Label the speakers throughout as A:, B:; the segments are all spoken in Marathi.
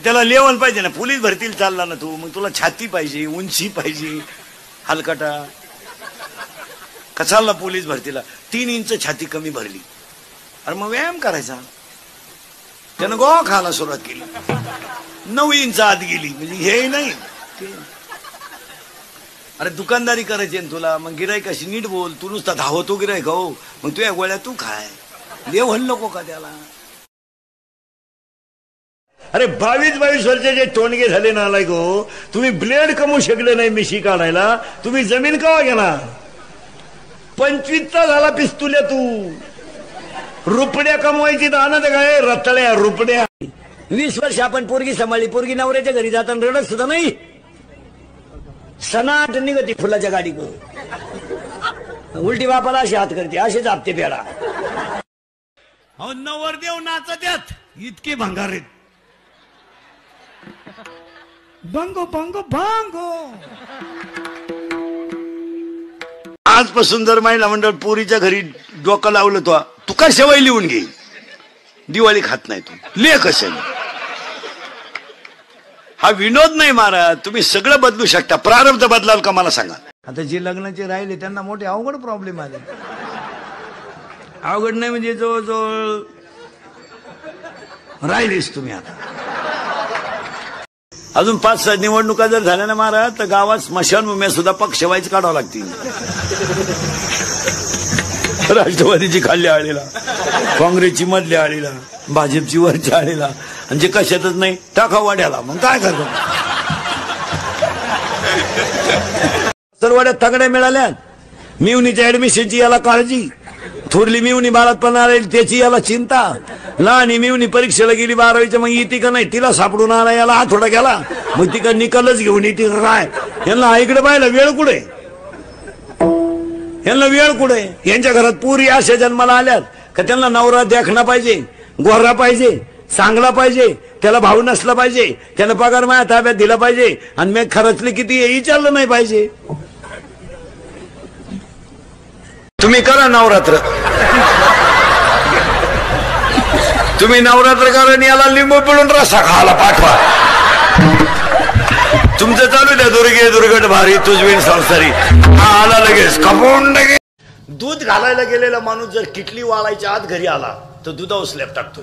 A: त्याला लेवल पाहिजे ना, पोलीस भरतील चालला ना तू, मग तुला छाती पाहिजे, उंची पाहिजे, हलकटा कचालला पोलीस भरतीला 3 इंच छाती कमी भरली, अरे मग व्यायाम करायचा. त्यानं गोवा खायला सुरुवात केली, 9 इंच आत गेली, म्हणजे हे नाही. अरे दुकानदारी करायची ना तुला, मग गिरायकाशी नीट बोल, तू नुसता धावतो गिरायक हो, मग तू या गोळ्या तू खाय, लेवल नको का त्याला. अरे 22 वर्षाचे टोणगे झाले नालायक हो, तुम्ही ब्लेड कमवू शकले नाही मिशी काढायला, तुम्ही जमीन कवा गेला. 25चा झाला पिस्तुल्या तू, रुपड्या कमवायची तर आनंद काय, रताळ्या रुपड्या. 20 वर्ष आपण पोरगी सांभाळली, पोरगी नवऱ्याच्या घरी जाताना रडत सुद्धा नाही, सनाट निघती फुलाच्या गाडी करून, उलटी बापाला अशी हात करते, असे जापते पेडा. अहो नवरदेव नाचत्यात इतके भंगारीत, बंगो बंगो बंगो. आजपासून जर महिला मंडळ पोरीच्या घरी डोकं लावलं तो, तू का शेवाई लिहून घे, दिवाळी खात नाही तू, ले कसे. हा विनोद नाही महाराज, तुम्ही सगळं बदलू शकता, प्रारब्ध बदलाल का मला सांगा. आता जे लग्नाचे राहिले त्यांना मोठे अवघड प्रॉब्लेम आले. अवघड नाही म्हणजे जवळजवळ राहिलेच तुम्ही. आता अजून 5-6 निवडणुका जर झाल्या ना महाराज, तर गावात स्मशानभूम्या सुद्धा पक्षवाईच काढावं लागतील. राष्ट्रवादीची खाल्ल्या आळीला, काँग्रेसची मधल्या आळीला, भाजपची वरच्या आळीला, आणि जे कशातच नाही टाका वाड्याला. मग काय करतो, सर्वाड्यात तगड्या मिळाल्या. मिवणीच्या ऍडमिशनची याला काळजी, थोरली मिवणी बाळातपणा राहील त्याची याला चिंता, लहान मिवणी परीक्षेला गेली 12वीच्या, मग येते का नाही तिला सापडून आला, याला आठवडा गेला, मग ती का निकालच घेऊन येते काय. यांना आईकडे पाहिला वेळ कुठे, यांना वेळ कुठे. यांच्या घरात पुरी अशा जन्माला आल्यात का त्यांना नवरा देखणा पाहिजे, गोरा पाहिजे, चांगला पाहिजे, त्याला भाऊ नसला पाहिजे, त्याला पगार माझ्या ताब्यात दिला पाहिजे, आणि मी खर्चले किती हे विचारलं नाही पाहिजे. तुम्ही करा नवरात्र, तुम्ही नवरात्र करा आणि याला लिंबू पिळून रस्सा खायला पाठवा. तुमचं चालू द्या, दुर्गे दुर्गट भारी तुझवीन संसारी, आला लगेच खपून लगेच. दूध घालायला गेलेला माणूस जर किटली वाळायच्या आत घरी आला तर दुधावर स्लॅब टाकतो.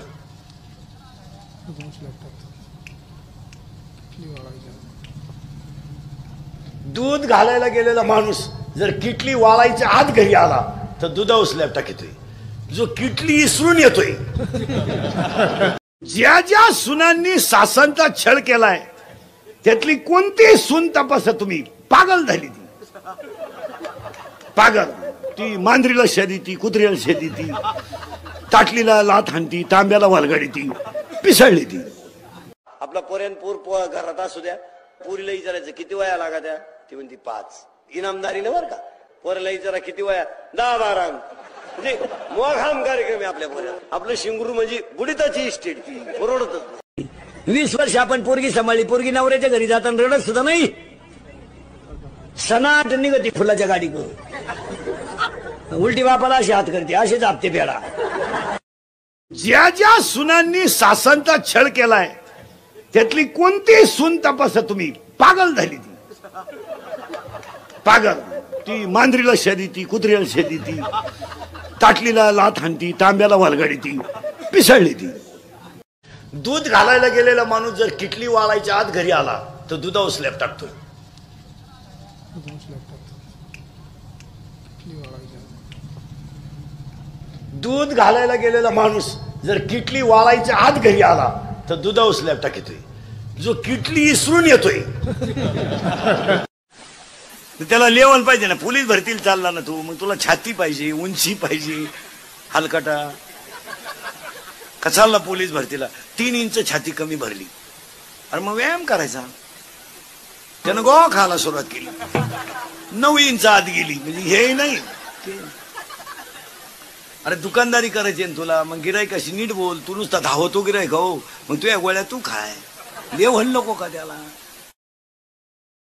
A: दूध घालायला गेलेला माणूस जर किटली वाळायच्या आत घरी आला तर दुधावर स्लॅब टाकतोय. जो किटली इसरून येतोय, ज्या ज्या सुनांनी सासांचा छळ केलाय त्यातली कोणती सून तपासा तुम्ही, पागल झाली ती, पागल. ती मांजरीला शेदी, ती कुत्र्याला शेदी, ती ताटलीला लाथ हाणती, तांब्याला वालगाडी, ती पिसळली. ती आपला पोर घरात असू द्या, पुरीला विचारायचं किती वया लागा त्या, ती म्हणती 5. इनामदारीने बर का, पोराला विचारा किती वया, 10-12. म्हणजे मोघाम कार्यक्रम आहे आपल्या पोऱ्यात. आपलं शिंगरू म्हणजे बुडीताची इस्टेट, परवडत. 20 वर्ष आपण पोरगी सांभाळली, पोरगी नवऱ्याच्या घरी जाताना रडत सुद्धा नाही, सनाट निघती फुलाच्या गाडी करून, उलटी बापाला अशी हात करते, असे जापते पेडा. ज्या ज्या सुनांनी सासांचा छळ केलाय त्यातली कोणती सून तपासा तुम्ही, पागल झाली ती, पागल. ती मांजरीला शेदी, ती कुत्र्याला शेदी, ती ताटलीला लाथ हाणती, तांब्याला वालगाडी, ती पिसळली. ती दूध घालायला गेलेला माणूस जर किटली वाळायच्या आत घरी आला तर दुधावर स्लॅब टाकतोय. दूध घालायला गेलेला माणूस जर किटली वाळायच्या आत घरी आला तर दुधावर स्लॅब टाकतोय. जो किटली इसरून येतोय त्याला लेवल पाहिजे ना, पोलीस भरतील चालला ना तू, मग तुला छाती पाहिजे, उंची पाहिजे, हलकटा कचालला पोलीस भरतीला 3 इंच छाती कमी भरली, अरे मग व्यायाम करायचा. त्यानं गोवा खायला सुरुवात केली, 9 इंच आत गेली, म्हणजे हे नाही. अरे दुकानदारी करायची ना तुला, मग गिरायकाशी नीट बोल, तू नुसता धावतो गिरायक हो, मग तू या गोळ्या तू खाय, लेवल नको का त्याला.